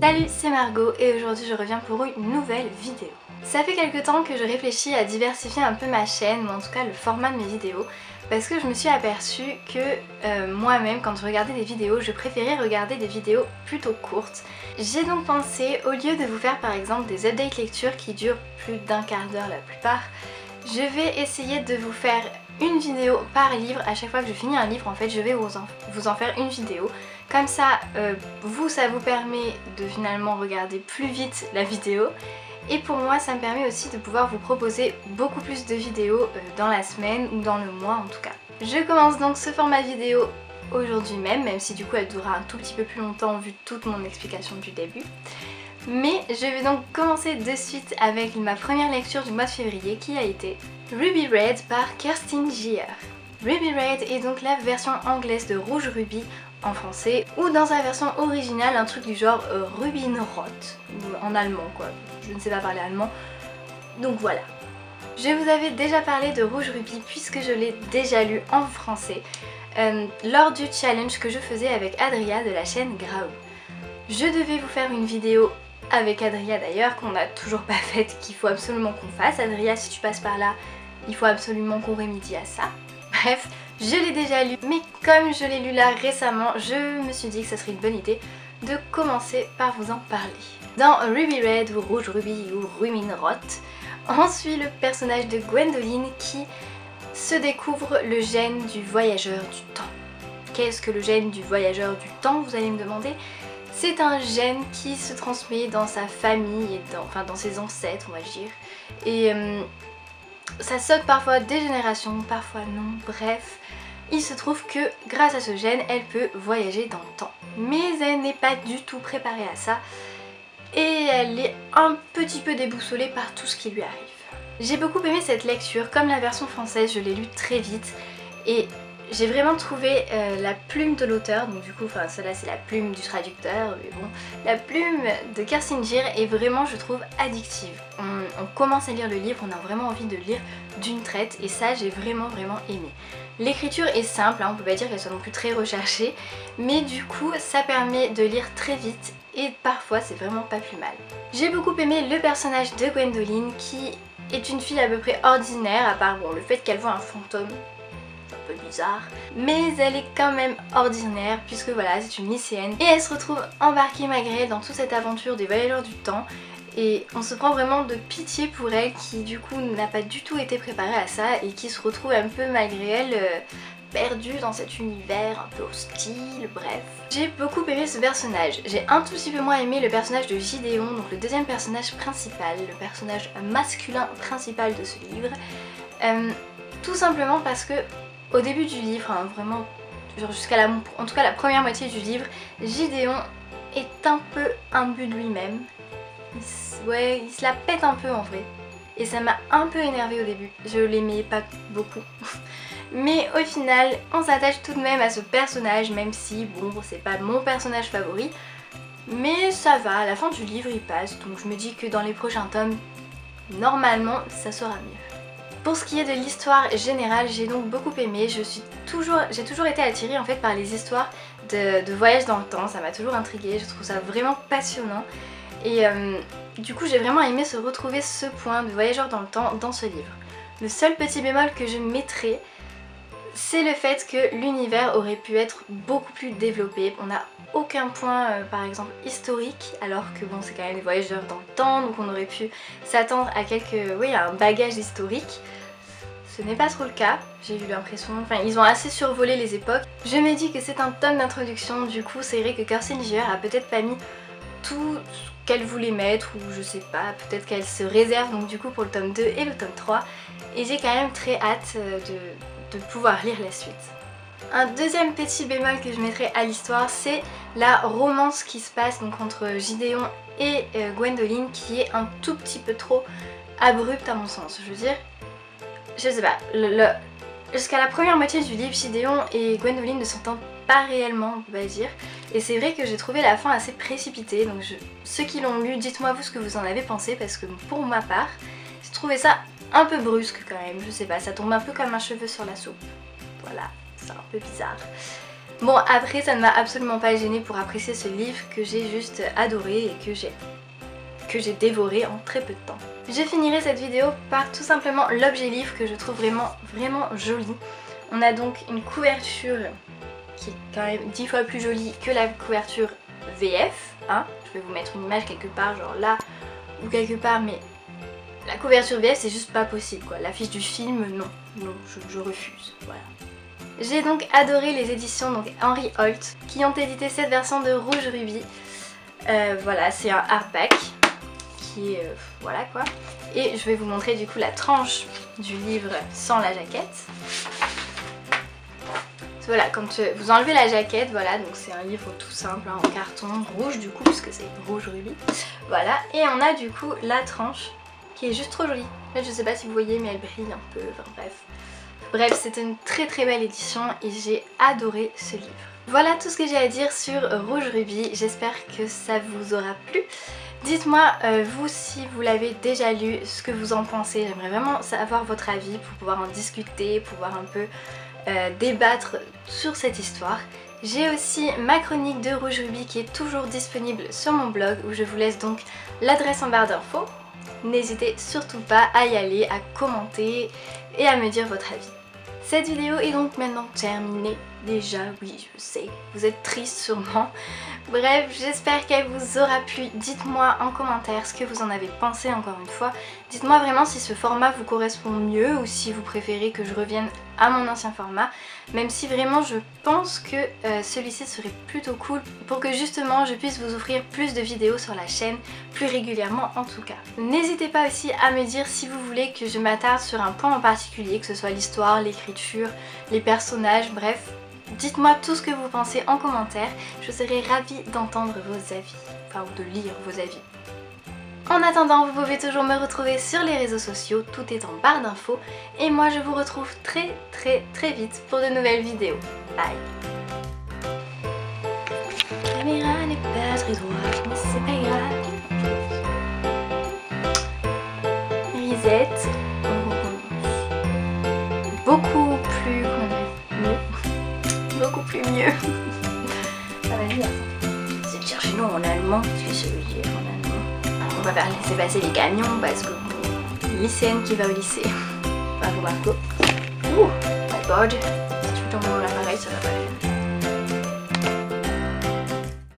Salut, c'est Margot et aujourd'hui je reviens pour une nouvelle vidéo. Ça fait quelques temps que je réfléchis à diversifier un peu ma chaîne, ou en tout cas le format de mes vidéos, parce que je me suis aperçue que moi-même quand je regardais des vidéos, je préférais regarder des vidéos plutôt courtes. J'ai donc pensé, au lieu de vous faire par exemple des updates lecture qui durent plus d'un quart d'heure la plupart, je vais essayer de vous faire une vidéo par livre. À chaque fois que je finis un livre, en fait, je vais vous en faire une vidéo. Comme ça, ça vous permet de finalement regarder plus vite la vidéo. Et pour moi, ça me permet aussi de pouvoir vous proposer beaucoup plus de vidéos dans la semaine ou dans le mois en tout cas. Je commence donc ce format vidéo aujourd'hui même si du coup elle durera un tout petit peu plus longtemps vu toute mon explication du début. Mais je vais donc commencer de suite avec ma première lecture du mois de février qui a été Ruby Red par Kerstin Gier. Ruby Red est donc la version anglaise de Rouge Ruby en français, ou dans sa version originale un truc du genre Rubinrot, en allemand quoi, je ne sais pas parler allemand, donc voilà. Je vous avais déjà parlé de Rouge Ruby puisque je l'ai déjà lu en français lors du challenge que je faisais avec Adria de la chaîne Graou. Je devais vous faire une vidéo avec Adria d'ailleurs, qu'on n'a toujours pas faite, qu'il faut absolument qu'on fasse. Adria, si tu passes par là, il faut absolument qu'on remédie à ça. Bref, je l'ai déjà lu, mais comme je l'ai lu là récemment, je me suis dit que ça serait une bonne idée de commencer par vous en parler. Dans Ruby Red ou Rouge Ruby ou Rubinrot, on suit le personnage de Gwendoline qui se découvre le gène du voyageur du temps. Qu'est-ce que le gène du voyageur du temps, vous allez me demander? C'est un gène qui se transmet dans sa famille et dans ses ancêtres, on va dire. Et ça saute parfois des générations, parfois non, bref. Il se trouve que grâce à ce gène, elle peut voyager dans le temps. Mais elle n'est pas du tout préparée à ça. Et elle est un petit peu déboussolée par tout ce qui lui arrive. J'ai beaucoup aimé cette lecture, comme la version française, je l'ai lue très vite. Et j'ai vraiment trouvé la plume de l'auteur, donc du coup, celle-là c'est la plume du traducteur, mais bon, la plume de Kerstin Gier est vraiment, je trouve, addictive. On commence à lire le livre, on a vraiment envie de le lire d'une traite, et ça j'ai vraiment aimé. L'écriture est simple, hein, on peut pas dire qu'elle soit non plus très recherchée, mais du coup ça permet de lire très vite et parfois c'est vraiment pas plus mal. J'ai beaucoup aimé le personnage de Gwendoline qui est une fille à peu près ordinaire, à part bon, le fait qu'elle voit un fantôme. Un peu bizarre, mais elle est quand même ordinaire puisque voilà, c'est une lycéenne et elle se retrouve embarquée malgré elle dans toute cette aventure des voyageurs du temps et on se prend vraiment de pitié pour elle qui du coup n'a pas du tout été préparée à ça et qui se retrouve un peu malgré elle perdue dans cet univers un peu hostile, bref. J'ai beaucoup aimé ce personnage. J'ai un tout petit peu moins aimé le personnage de Gideon, donc le deuxième personnage principal, le personnage masculin principal de ce livre, tout simplement parce que au début du livre, hein, vraiment, genre en tout cas la première moitié du livre, Gideon est un peu imbu de lui-même. Il se la pète un peu en vrai. Et ça m'a un peu énervée au début. Je l'aimais pas beaucoup. Mais au final, on s'attache tout de même à ce personnage, même si, bon, c'est pas mon personnage favori. Mais ça va, à la fin du livre il passe, donc je me dis que dans les prochains tomes, normalement, ça sera mieux. Pour ce qui est de l'histoire générale, j'ai donc beaucoup aimé. J'ai toujours été attirée en fait par les histoires de voyage dans le temps. Ça m'a toujours intriguée, je trouve ça vraiment passionnant. Et du coup j'ai vraiment aimé se retrouver ce point de voyageur dans le temps dans ce livre. Le seul petit bémol que je mettrais, c'est le fait que l'univers aurait pu être beaucoup plus développé. On n'a aucun point par exemple historique, alors que bon, c'est quand même des voyageurs dans le temps, donc on aurait pu s'attendre à à un bagage historique. Ce n'est pas trop le cas, j'ai eu l'impression, ils ont assez survolé les époques. Je me dis que c'est un tome d'introduction, du coup c'est vrai que Kerstin Gier a peut-être pas mis tout ce qu'elle voulait mettre, ou je sais pas, peut-être qu'elle se réserve donc du coup pour le tome 2 et le tome 3, et j'ai quand même très hâte de pouvoir lire la suite. Un deuxième petit bémol que je mettrais à l'histoire, c'est la romance qui se passe donc entre Gideon et Gwendoline, qui est un tout petit peu trop abrupte à mon sens. Je veux dire, je sais pas, jusqu'à la première moitié du livre, Gideon et Gwendoline ne s'entendent pas réellement, on peut pas dire. Et c'est vrai que j'ai trouvé la fin assez précipitée, donc ceux qui l'ont lu, dites-moi vous ce que vous en avez pensé, parce que pour ma part, j'ai trouvé ça un peu brusque quand même, je sais pas, ça tombe un peu comme un cheveu sur la soupe. Voilà, c'est un peu bizarre. Bon, après ça ne m'a absolument pas gênée pour apprécier ce livre que j'ai juste adoré et que j'ai dévoré en très peu de temps. Je finirai cette vidéo par tout simplement l'objet livre que je trouve vraiment joli. On a donc une couverture qui est quand même 10 fois plus jolie que la couverture VF. Hein. Je vais vous mettre une image quelque part, genre là ou quelque part, mais la couverture VF c'est juste pas possible quoi. L'affiche du film, non, je refuse. Voilà. J'ai donc adoré les éditions donc Henry Holt qui ont édité cette version de Rouge Rubis. Voilà, c'est un hardback qui est voilà quoi. Et je vais vous montrer du coup la tranche du livre sans la jaquette. Voilà, quand vous enlevez la jaquette, voilà, donc c'est un livre tout simple hein, en carton rouge du coup puisque c'est Rouge Rubis. Voilà, et on a du coup la tranche qui est juste trop jolie. En fait, je sais pas si vous voyez mais elle brille un peu, enfin bref. Bref, c'était une très belle édition et j'ai adoré ce livre. Voilà tout ce que j'ai à dire sur Rouge Rubis, j'espère que ça vous aura plu. Dites-moi vous si vous l'avez déjà lu, ce que vous en pensez, j'aimerais vraiment savoir votre avis pour pouvoir en discuter, pouvoir un peu débattre sur cette histoire. J'ai aussi ma chronique de Rouge Rubis qui est toujours disponible sur mon blog où je vous laisse donc l'adresse en barre d'infos. N'hésitez surtout pas à y aller, à commenter et à me dire votre avis. Cette vidéo est donc maintenant terminée. Déjà, oui, je sais, vous êtes triste sûrement. Bref, j'espère qu'elle vous aura plu. Dites-moi en commentaire ce que vous en avez pensé encore une fois. Dites-moi vraiment si ce format vous correspond mieux ou si vous préférez que je revienne à mon ancien format. Même si vraiment je pense que celui-ci serait plutôt cool pour que justement je puisse vous offrir plus de vidéos sur la chaîne, plus régulièrement en tout cas. N'hésitez pas aussi à me dire si vous voulez que je m'attarde sur un point en particulier, que ce soit l'histoire, l'écriture, les personnages, bref. Dites-moi tout ce que vous pensez en commentaire, je serai ravie d'entendre vos avis, enfin ou de lire vos avis. En attendant, vous pouvez toujours me retrouver sur les réseaux sociaux, tout est en barre d'infos. Et moi je vous retrouve très vite pour de nouvelles vidéos. Bye. La caméra n'est pas très droite, mais c'est pas grave. Reset, on recommence. Beaucoup plus mieux. Ah vas-y, attends. C'est de chercher le nom en allemand, qu'est-ce que ça veut dire en allemand? On va faire laisser passer les camions parce que lycéenne qui va au lycée. Bravo Marco. Ouh, my god. Si tu tombes dans l'appareil, ça va pas aller.